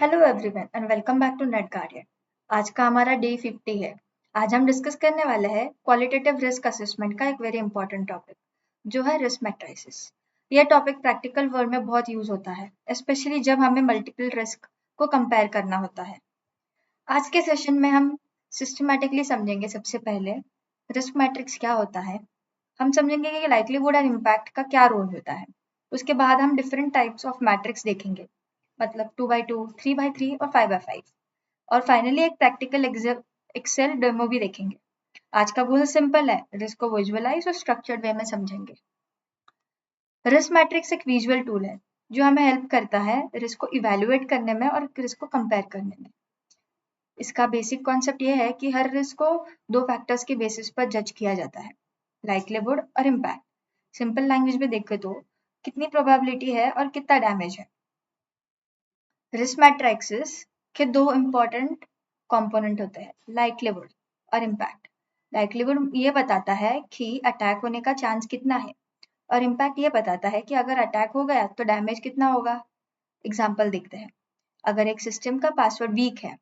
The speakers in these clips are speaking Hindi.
Hello everyone and welcome back to Net Guardian. आज का हमारा डे 50 है। आज हम डिस्कस करने वाले हैं क्वालिटेटिव रिस्क असेसमेंट का एक वेरी इंपॉर्टेंट टॉपिक जो है रिस्क मैट्रिसेस। यह टॉपिक प्रैक्टिकल वर्ल्ड में बहुत यूज होता है, स्पेशली जब हमें मल्टीपल रिस्क को कंपेयर करना होता है। आज के सेशन में हम सिस्टमैटिकली समझेंगे। सबसे पहले रिस्क मैट्रिक्स क्या होता है, हम समझेंगे कि लाइक्लीहुड और इम्पैक्ट का क्या रोल होता है। उसके बाद हम डिफरेंट टाइप्स ऑफ मैट्रिक्स देखेंगे, मतलब 2x2, 3x3 और 5x5। और फाइनली एक प्रैक्टिकल एक्सेल डेमो भी देखेंगे। आज का गोल सिंपल है, रिस्क को विजुअलाइज और स्ट्रक्चर्ड वे में समझेंगे। रिस्क मैट्रिक्स एक विजुअल टूल है जो हमें हेल्प करता है रिस्क को इवेल्युएट करने में और रिस्क को कंपेयर करने में। इसका बेसिक कॉन्सेप्ट ये है कि हर रिस्क को दो फैक्टर्स के बेसिस पर जज किया जाता है, लाइक्लीहुड और इम्पैक्ट। सिंपल लैंग्वेज में देखें तो कितनी प्रोबेबिलिटी है और कितना डैमेज है। रिस्क मैट्रिक्स के दो इंपॉर्टेंट कंपोनेंट होते हैं, लाइक्लीहुड और इम्पैक्ट। लाइक्लीहुड ये बताता है कि अटैक होने का चांस कितना है, और इम्पैक्ट ये बताता है कि अगर अटैक हो गया तो डैमेज कितना होगा। एग्जाम्पल देखते हैं। अगर एक सिस्टम का पासवर्ड वीक है,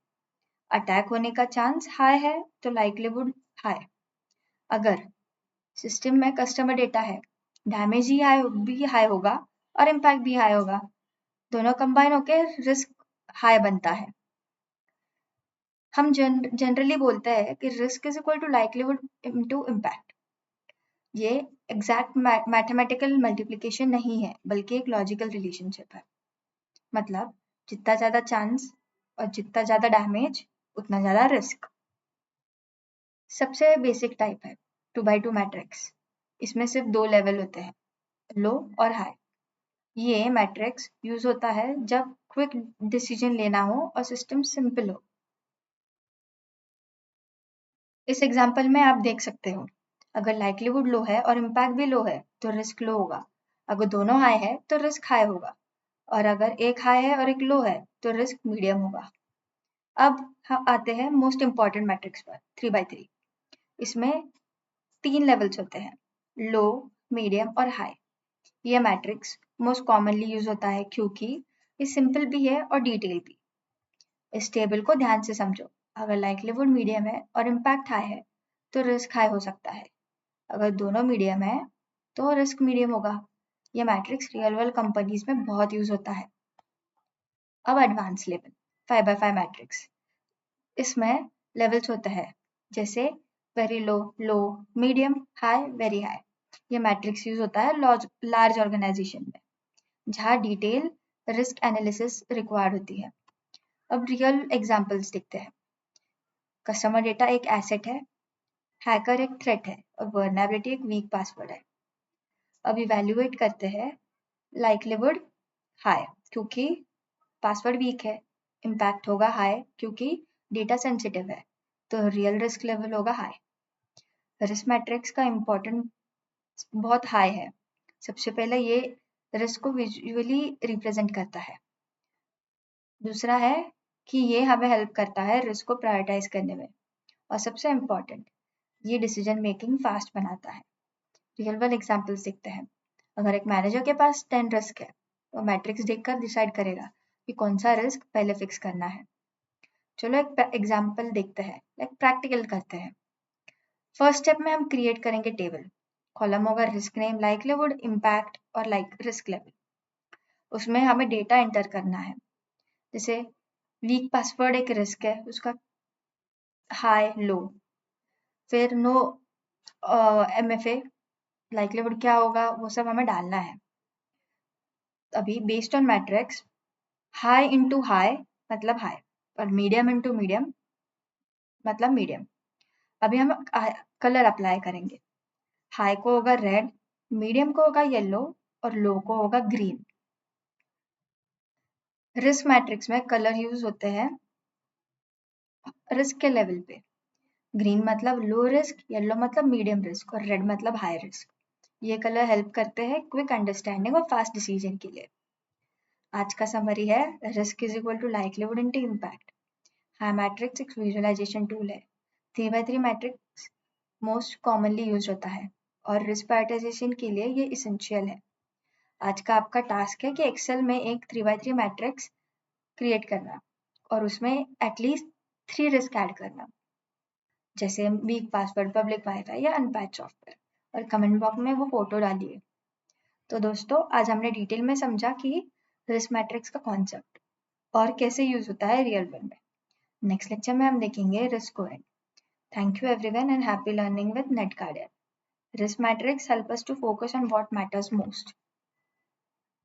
अटैक होने का चांस हाई है तो लाइक्लीहुड हाई। अगर सिस्टम में कस्टमर डेटा है, डैमेज भी हाई होगा और इम्पैक्ट भी हाई होगा। दोनों कंबाइन होकर रिस्क हाई बनता है। हम जनरली बोलते हैं कि risk is equal to likelihood into impact. ये एग्जैक्ट मैथमेटिकल मल्टीप्लिकेशन नहीं है, बल्कि एक लॉजिकल रिलेशनशिप है। मतलब जितना ज्यादा चांस और जितना ज्यादा डैमेज उतना ज्यादा रिस्क। सबसे बेसिक टाइप है 2x2 मैट्रिक्स। इसमें सिर्फ दो लेवल होते हैं, लो और हाई। ये मैट्रिक्स यूज होता है जब क्विक डिसीजन लेना हो और सिस्टम सिंपल हो। इस एग्जाम्पल में आप देख सकते हो, अगर लाइक्लीहुड लो है और इम्पैक्ट भी लो है तो रिस्क लो होगा। अगर दोनों हाई है तो रिस्क हाई होगा, और अगर एक हाई है और एक लो है तो रिस्क मीडियम होगा। अब हम आते हैं मोस्ट इंपॉर्टेंट मैट्रिक्स पर, 3x3। इसमें तीन लेवल्स होते हैं, लो, मीडियम और हाई। यह मैट्रिक्स मोस्ट कॉमनली यूज होता है क्योंकि ये सिंपल भी है और डिटेल भी। इस टेबल को ध्यान से समझो। अगर लाइक्लीहुड मीडियम है और इम्पैक्ट हाई है तो रिस्क हाई हो सकता है। अगर दोनों मीडियम है तो रिस्क मीडियम होगा। यह मैट्रिक्स रियल वर्ल्ड कंपनीज में बहुत यूज होता है। अब एडवांस लेवल 5x5 मैट्रिक्स। इसमें लेवल्स होते हैं, जैसे वेरी लो, लो, मीडियम, हाई, वेरी हाई। ये मैट्रिक्स यूज होता है लार्ज ऑर्गेनाइजेशन में, जहाँ डिटेल रिस्क एनालिसिस रिक्वायर्ड होती है। अब रियल एग्जांपल्स देखते हैं। कस्टमर डेटा एक एसेट है, हैकर एक थ्रेट है और वर्नरेबिलिटी एक वीक पासवर्ड है। अब इवैल्यूएट करते हैं। लाइक्लीहुड हाई क्योंकि पासवर्ड वीक है, इम्पैक्ट होगा हाई क्योंकि डेटा सेंसिटिव है, तो रियल रिस्क लेवल होगा हाई। रिस्क मैट्रिक्स का इम्पोर्टेंट बहुत हाई है। सबसे पहले ये रिस्क को विजुअली रिप्रेजेंट करता है। दूसरा है कि ये हमें हेल्प करता है रिस्क को प्रायोरिटाइज करने में। और सबसे इम्पोर्टेंट, ये डिसीजन मेकिंग फास्ट बनाता है। रियल वर्ल्ड एग्जांपल्स देखते हैं। अगर एक मैनेजर के पास 10 रिस्क है, तो मैट्रिक्स देखकर डिसाइड करेगा कि कौन सा रिस्क पहले फिक्स करना है। चलो एक एग्जांपल देखते हैं, लाइक प्रैक्टिकल करते हैं। फर्स्ट स्टेप में हम क्रिएट करेंगे टेबल। कॉलम होगा रिस्क नेम, लाइक्लीहुड, इम्पैक्ट और रिस्क लेवल। उसमें हमें डेटा एंटर करना है, जैसे वीक पासवर्ड एक रिस्क है, उसका हाई, लो। फिर नो MFA, लाइक्लीहुड क्या होगा वो सब हमें डालना है। अभी based on matrix, high into high मतलब हाई, और मीडियम इंटू मीडियम मतलब मीडियम। अभी हम कलर अप्लाई करेंगे। हाई को होगा रेड, मीडियम को होगा येलो और लो को होगा ग्रीन। रिस्क मैट्रिक्स में कलर यूज होते हैं रिस्क के लेवल पे। ग्रीन मतलब लो रिस्क, येलो मतलब मीडियम रिस्क और रेड मतलब हाई रिस्क। ये कलर हेल्प करते हैं क्विक अंडरस्टैंडिंग और फास्ट डिसीजन के लिए। आज का समरी है, risk is equal to likelihood into impact. High matrix एक विजुअलाइजेशन टूल है। 3x3 matrix most commonly use होता है और रिस्क प्रायोरिटाइजेशन के लिए ये इसेंशियल है। आज का आपका टास्क है कि एक्सेल में एक 3x3 मैट्रिक्स क्रिएट करना। और उसमें एटलीस्ट 3 रिस्क ऐड करना, जैसे वीक पासवर्ड, पब्लिक वाईफाई या अनपैच सॉफ्टवेयर, और कमेंट बॉक्स में वो फोटो डालिए। तो दोस्तों आज हमने डिटेल में समझा कि रिस्क मैट्रिक्स का कॉन्सेप्ट और कैसे यूज होता है रियल वर्ल्ड में। नेक्स्ट लेक्चर में हम देखेंगे risk scoring. Thank you everyone and happy learning with NetGuardian. Risk matrix help us to focus on what matters most.